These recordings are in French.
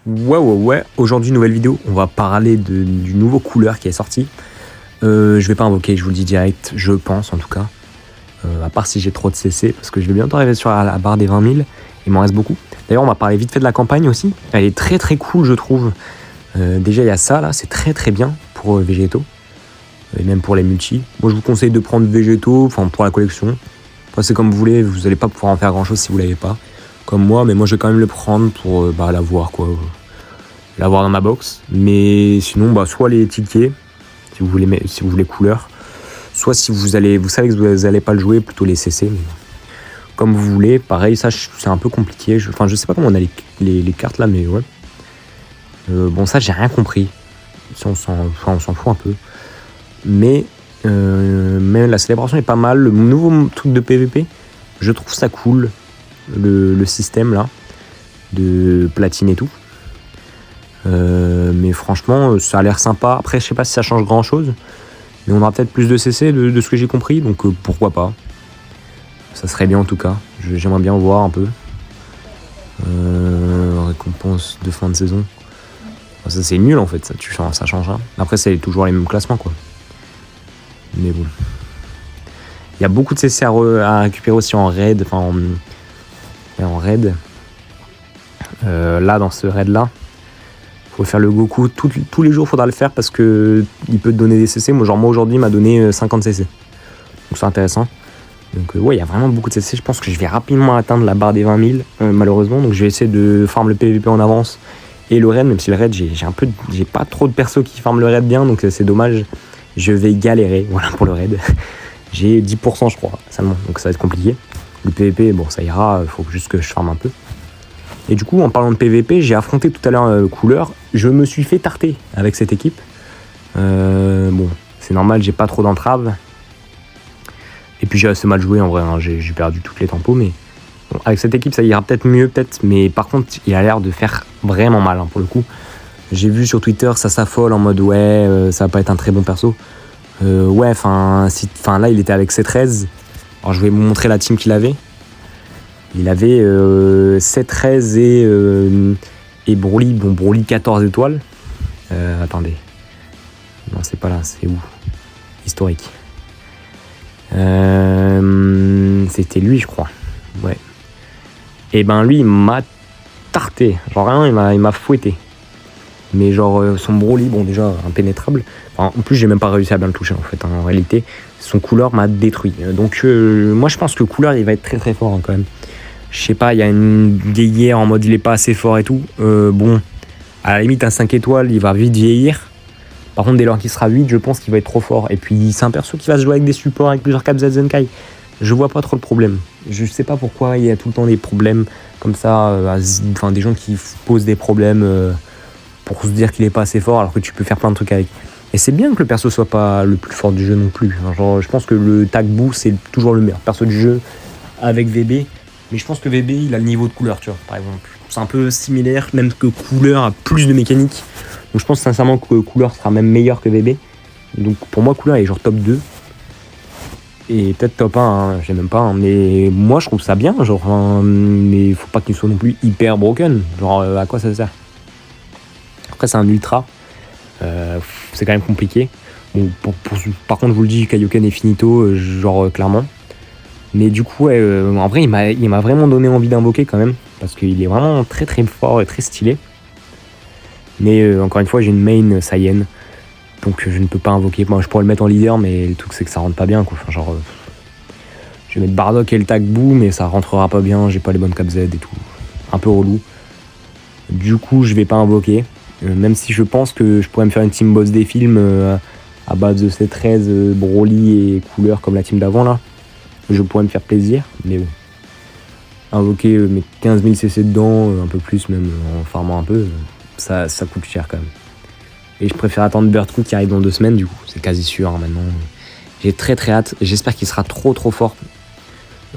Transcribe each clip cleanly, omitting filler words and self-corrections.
Ouais. Aujourd'hui, nouvelle vidéo. On va parler du nouveau couleur qui est sorti. Je vais pas invoquer, je vous le dis direct, je pense en tout cas. À part si j'ai trop de CC, parce que je vais bientôt arriver sur la barre des 20 000. Il m'en reste beaucoup. D'ailleurs, on va parler vite fait de la campagne aussi. Elle est très très cool, je trouve. Déjà, il y a ça là, c'est très très bien pour végétaux. Et même pour les multis. Moi, je vous conseille de prendre végétaux, enfin pour la collection. Enfin, c'est comme vous voulez, vous n'allez pas pouvoir en faire grand chose si vous l'avez pas. Comme moi, mais moi je vais quand même le prendre pour l'avoir quoi. L'avoir dans ma box. Mais sinon, soit les tickets, si vous voulez couleur. Soit si vous savez que vous n'allez pas le jouer, plutôt les CC. Mais comme vous voulez, pareil, ça c'est un peu compliqué. Je sais pas comment on a les cartes là, mais ouais. Bon, ça j'ai rien compris. Si on s'en fout un peu. Mais la célébration est pas mal. Le nouveau truc de PVP, je trouve ça cool. Le système là, de platine et tout. Mais franchement, ça a l'air sympa. Après, je sais pas si ça change grand chose. Mais on aura peut-être plus de CC de ce que j'ai compris. Donc pourquoi pas. Ça serait bien en tout cas. J'aimerais bien voir un peu. Récompense de fin de saison. Ça c'est nul en fait, ça change rien. Après c'est toujours les mêmes classements quoi. Mais bon. Il y a beaucoup de CC à récupérer aussi en raid. Enfin en raid. Là dans ce raid là. Faut faire le Goku. Tous les jours faudra le faire parce que il peut te donner des CC. Moi aujourd'hui il m'a donné 50 CC. Donc c'est intéressant. Donc ouais, il y a vraiment beaucoup de CC. Je pense que je vais rapidement atteindre la barre des 20 000 malheureusement. Donc je vais essayer de farm le PVP en avance. Et le raid, même si le raid, j'ai pas trop de persos qui farment le raid bien, donc c'est dommage. Je vais galérer, voilà pour le raid. J'ai 10% je crois, seulement, donc ça va être compliqué. Le PVP, bon ça ira, faut juste que je farme un peu. Et du coup, en parlant de PVP, j'ai affronté tout à l'heure couleur. Je me suis fait tarter avec cette équipe. Bon, c'est normal, j'ai pas trop d'entraves. Et puis j'ai assez mal joué en vrai, hein. J'ai perdu toutes les tempos, mais... Bon, avec cette équipe, ça ira peut-être mieux, mais par contre, il a l'air de faire vraiment mal hein, pour le coup. J'ai vu sur Twitter, ça s'affole en mode ça va pas être un très bon perso. Là, il était avec C13. Alors, je vais vous montrer la team qu'il avait. Il avait C13 et Broly. Bon, Broly 14 étoiles. Attendez. Non, c'est pas là, c'est où? Historique. C'était lui, je crois. Ouais. Et ben lui il m'a tarté, genre vraiment il m'a fouetté. Mais genre son Broly, bon déjà impénétrable. Enfin, en plus j'ai même pas réussi à bien le toucher en fait, hein. En réalité son couleur m'a détruit. Donc moi je pense que couleur il va être très très fort hein, quand même. Je sais pas, il y a une guéguerre en mode il est pas assez fort et tout. Bon, à la limite à 5 étoiles il va vite vieillir. Par contre dès lors qu'il sera 8 je pense qu'il va être trop fort. Et puis c'est un perso qui va se jouer avec des supports avec plusieurs caps Zenkai. Je vois pas trop le problème. Je sais pas pourquoi il y a tout le temps des problèmes comme ça, des gens qui posent des problèmes pour se dire qu'il est pas assez fort alors que tu peux faire plein de trucs avec. Et c'est bien que le perso soit pas le plus fort du jeu non plus. Genre, je pense que le Tagbu c'est toujours le meilleur perso du jeu avec VB. Mais je pense que VB il a le niveau de couleur, tu vois, par exemple. C'est un peu similaire, même que couleur a plus de mécanique. Donc je pense sincèrement que couleur sera même meilleur que VB. Donc pour moi couleur est genre top 2. Et peut-être top 1, hein, je sais même pas, hein, mais moi je trouve ça bien, genre, mais il faut pas qu'il soit non plus hyper broken, genre à quoi ça sert? Après c'est un ultra, c'est quand même compliqué. Bon, par contre je vous le dis, Kaioken est finito, clairement. Mais du coup, en vrai il m'a vraiment donné envie d'invoquer quand même, parce qu'il est vraiment très très fort et très stylé. Mais encore une fois j'ai une main Saiyan. Donc je ne peux pas invoquer. Moi je pourrais le mettre en leader, mais le truc c'est que ça rentre pas bien quoi. Enfin, genre, je vais mettre Bardock et le Tagbu, mais ça rentrera pas bien. J'ai pas les bonnes cap Z et tout. Un peu relou. Du coup je vais pas invoquer. Même si je pense que je pourrais me faire une team boss des films à base de C13, Broly et couleur comme la team d'avant là. Je pourrais me faire plaisir, mais bon. Invoquer mes 15 000 CC dedans, un peu plus même en farmant un peu, ça coûte cher quand même. Et je préfère attendre Birdcoot qui arrive dans 2 semaines, du coup, c'est quasi sûr hein, maintenant. J'ai très très hâte, j'espère qu'il sera trop fort.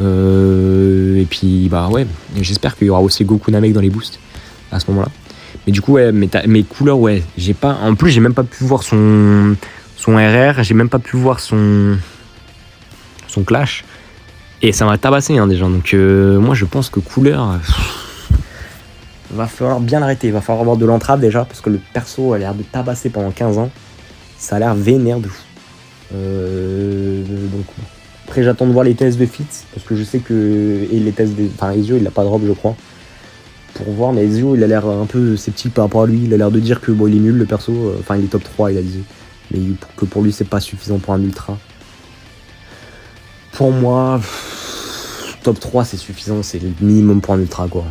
Et puis, ouais, j'espère qu'il y aura aussi Goku Namek dans les boosts à ce moment-là. Mais du coup, ouais, mes couleurs, ouais, j'ai pas. En plus, j'ai même pas pu voir son RR, j'ai même pas pu voir son clash. Et ça m'a tabassé hein, déjà. Donc, moi, je pense que couleur. il va falloir bien l'arrêter. Il va falloir avoir de l'entrave déjà, parce que le perso a l'air de tabasser pendant 15 ans. Ça a l'air vénère de fou. Donc, après, j'attends de voir les tests de fit, parce que je sais que. Et les tests Ezio, il a pas de drop, je crois. Pour voir, mais Ezio, il a l'air un peu sceptique par rapport à lui. Il a l'air de dire que bon, il est nul, le perso. Enfin, il est top 3, il a dit. Mais que pour lui, c'est pas suffisant pour un ultra. Pour moi, top 3, c'est suffisant. C'est le minimum pour un ultra, quoi.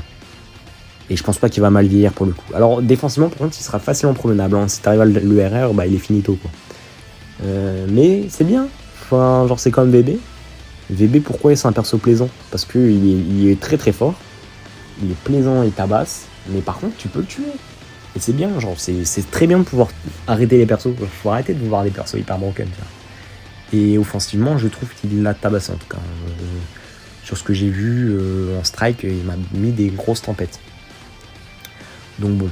Et je pense pas qu'il va mal vieillir pour le coup. Alors, défensivement, par contre, il sera facilement promenable. Hein. Si t'arrives à l'ERR, bah, il est finito, quoi. Mais c'est bien. Enfin, genre, c'est comme VB. VB, pourquoi c'est un perso plaisant? Parce qu'il est très très fort. Il est plaisant, il tabasse. Mais par contre, tu peux le tuer. Et c'est bien, genre, c'est très bien de pouvoir arrêter les persos. Faut arrêter de voir des persos hyper broken, tu vois. Et offensivement, je trouve qu'il l'a tabassé en tout cas. Sur ce que j'ai vu en strike, il m'a mis des grosses tempêtes. Donc bon.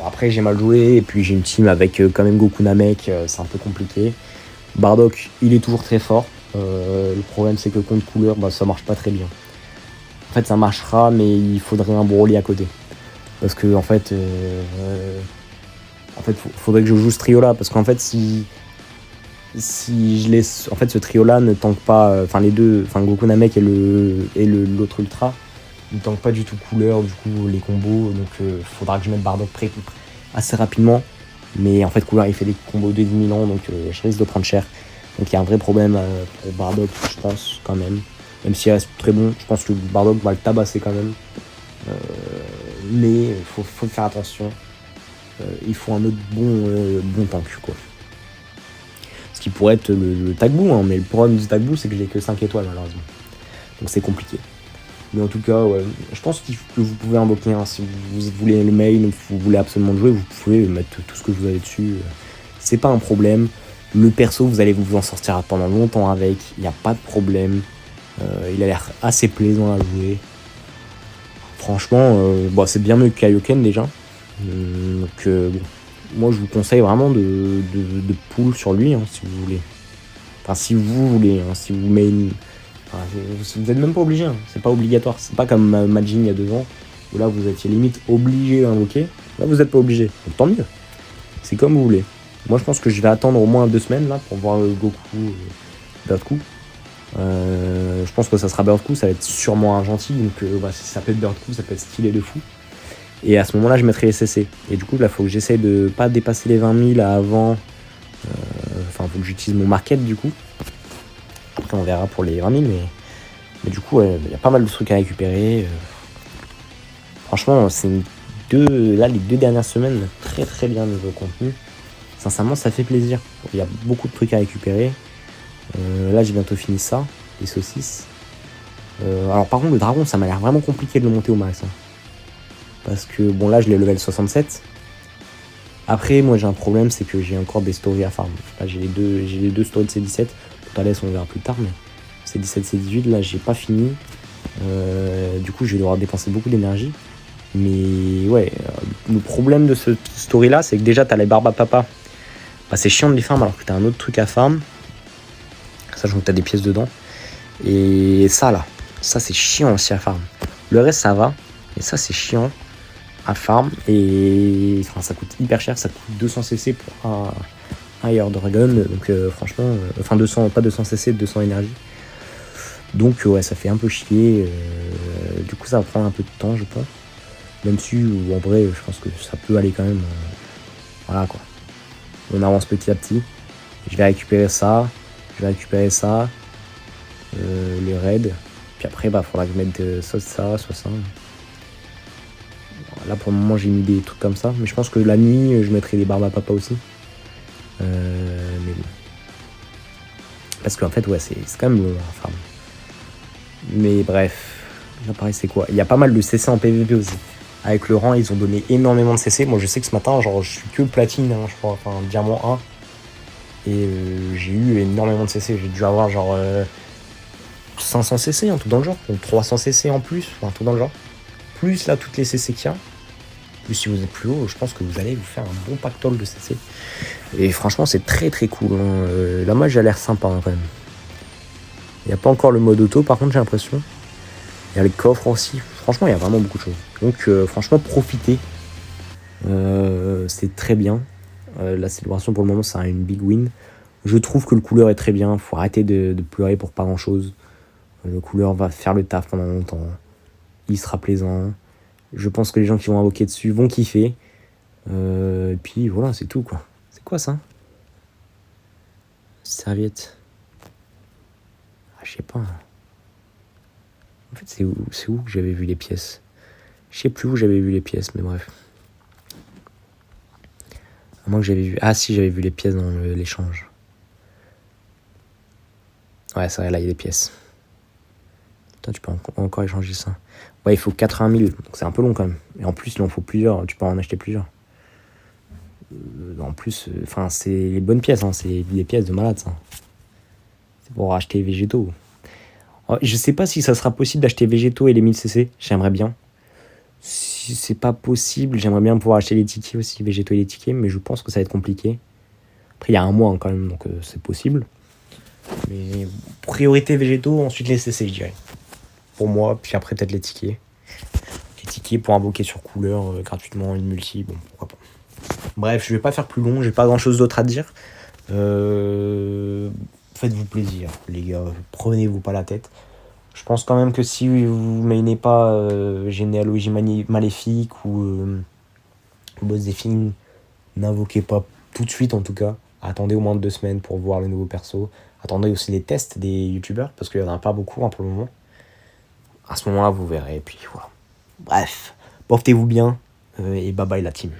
Après, j'ai mal joué. Et puis, j'ai une team avec quand même Goku Namek. C'est un peu compliqué. Bardock, il est toujours très fort. Le problème, c'est que contre couleur, bah, ça marche pas très bien. En fait, ça marchera, mais il faudrait un Broly à côté. Parce que, en fait, faudrait que je joue ce trio-là. Parce qu'en fait, si je laisse. En fait, ce trio-là ne tank pas. Enfin, les deux. Enfin, Goku Namek et l'autre Ultra. Ne tank pas du tout couleur, du coup, les combos. Donc, faudra que je mette Bardock prêt assez rapidement. Mais en fait, couleur, il fait des combos de 10 000 ans. Donc, je risque de prendre cher. Donc, il y a un vrai problème pour Bardock, je pense, quand même. Même s'il reste très bon, je pense que Bardock va le tabasser quand même. Mais il faut faire attention. Il faut un autre bon tank, quoi. Ce qui pourrait être le Tagbou, hein, mais le problème du Tagbou, c'est que j'ai que 5 étoiles, malheureusement. Donc c'est compliqué. Mais en tout cas, ouais, je pense que vous pouvez invoquer. Hein, si vous voulez le main, vous voulez absolument le jouer, vous pouvez mettre tout ce que vous avez dessus. C'est pas un problème. Le perso, vous allez vous en sortir pendant longtemps avec. Il n'y a pas de problème. Il a l'air assez plaisant à jouer. Franchement, c'est bien mieux que Kaioken déjà. Donc, moi je vous conseille vraiment de pull sur lui, hein, si vous voulez. Enfin, si vous voulez, hein, si vous mettez une. Enfin, vous n'êtes même pas obligé, hein, c'est pas obligatoire. C'est pas comme Majin il y a 2 ans, où là vous étiez limite obligé d'invoquer. Là vous n'êtes pas obligé, donc tant mieux. C'est comme vous voulez. Moi je pense que je vais attendre au moins 2 semaines là pour voir Goku Birdcou. Je pense que ça sera Birdcou, ça va être sûrement un gentil, donc si ça peut être Birdcou, ça peut être stylé de fou. Et à ce moment-là, je mettrai les CC. Et du coup, là, il faut que j'essaye de pas dépasser les 20 000 avant. Faut que j'utilise mon market, du coup. Après, on verra pour les 20 000, mais du coup, il y a pas mal de trucs à récupérer. Franchement, c'est les 2 dernières semaines, très très bien niveau contenu. Sincèrement, ça fait plaisir. Il y a beaucoup de trucs à récupérer. Là, j'ai bientôt fini ça, les saucisses. Alors, par contre, le dragon, ça m'a l'air vraiment compliqué de le monter au max. Hein. Parce que, bon, là, je l'ai level 67. Après, moi, j'ai un problème, c'est que j'ai encore des stories à farm. Là, j'ai les deux stories de C17. Pour Thalès, on verra plus tard, mais C17, C18, là, j'ai pas fini. Du coup, je vais devoir dépenser beaucoup d'énergie. Mais, ouais, le problème de ce story-là, c'est que déjà, t'as les barbes à papa. Bah, c'est chiant de les farm alors que t'as un autre truc à farm. Ça, je que t'as des pièces dedans. Et ça, là, ça, c'est chiant aussi à farm. Le reste, ça va. Et ça, c'est chiant à farm. Et enfin, ça coûte hyper cher. Ça coûte 200 cc pour un Air Dragon. Donc, franchement, 200, pas 200 cc, 200 énergie. Donc, ouais, ça fait un peu chier. Du coup, ça va prendre un peu de temps, je pense. Même si, en vrai, je pense que ça peut aller quand même. Voilà, quoi. On avance petit à petit. Je vais récupérer ça. Les raids. Puis après, faudra que je mette soit ça, soit ça. Là pour le moment j'ai mis des trucs comme ça, mais je pense que la nuit je mettrai des barbes à papa aussi. Mais bon. Parce qu'en fait ouais c'est quand même long à farm. Mais bref, là pareil c'est quoi? Il y a pas mal de CC en PVP aussi. Avec le rang ils ont donné énormément de CC. Moi je sais que ce matin genre je suis que platine hein, je crois, enfin diamant 1. Et j'ai eu énormément de CC. J'ai dû avoir genre 500 CC, un truc dans le genre. Donc 300 CC en plus, enfin un truc dans le genre. Plus là toutes les CC qu'il y a. Plus si vous êtes plus haut, je pense que vous allez vous faire un bon pactole de CC. Et franchement, c'est très très cool. Hein. La mage a l'air sympa hein, quand même. Il n'y a pas encore le mode auto, par contre, j'ai l'impression. Il y a les coffres aussi. Franchement, il y a vraiment beaucoup de choses. Donc, franchement, profitez. C'est très bien. La célébration, pour le moment, c'est une big win. Je trouve que le couleur est très bien. Faut arrêter de pleurer pour pas grand-chose. Le couleur va faire le taf pendant longtemps. Il sera plaisant. Je pense que les gens qui vont invoquer dessus vont kiffer. Et puis, voilà, c'est tout, quoi. C'est quoi, ça? Serviette. Ah, je sais pas. En fait, c'est où que j'avais vu les pièces? Je sais plus où j'avais vu les pièces, mais bref. À moins que j'avais vu... Ah si, j'avais vu les pièces dans l'échange. Ouais, c'est vrai, là, il y a des pièces. Putain, tu peux encore échanger ça. Ouais, il faut 80 000, donc c'est un peu long quand même. Et en plus, il en faut plusieurs, tu peux en acheter plusieurs. En plus, c'est les bonnes pièces, hein. C'est des pièces de malade, ça. C'est pour acheter végétaux. Je sais pas si ça sera possible d'acheter végétaux et les 1000cc, j'aimerais bien. Si c'est pas possible, j'aimerais bien pouvoir acheter les tickets aussi, végétaux et les tickets, mais je pense que ça va être compliqué. Après, il y a un mois hein, quand même, donc c'est possible. Mais priorité végétaux, ensuite les CC, je dirais. Pour moi, puis après peut-être les tickets. Les tickets pour invoquer sur couleur gratuitement une multi, bon, pourquoi pas. Bref, je vais pas faire plus long, j'ai pas grand-chose d'autre à dire. Faites-vous plaisir, les gars, prenez-vous pas la tête. Je pense quand même que si vous mainez pas généalogie maléfique ou boss des films, n'invoquez pas tout de suite en tout cas. Attendez au moins 2 semaines pour voir le nouveau perso. Attendez aussi les tests des youtubeurs parce qu'il y en a pas beaucoup hein, pour le moment. À ce moment-là, vous verrez. Et puis voilà. Bref, portez-vous bien et bye bye la team.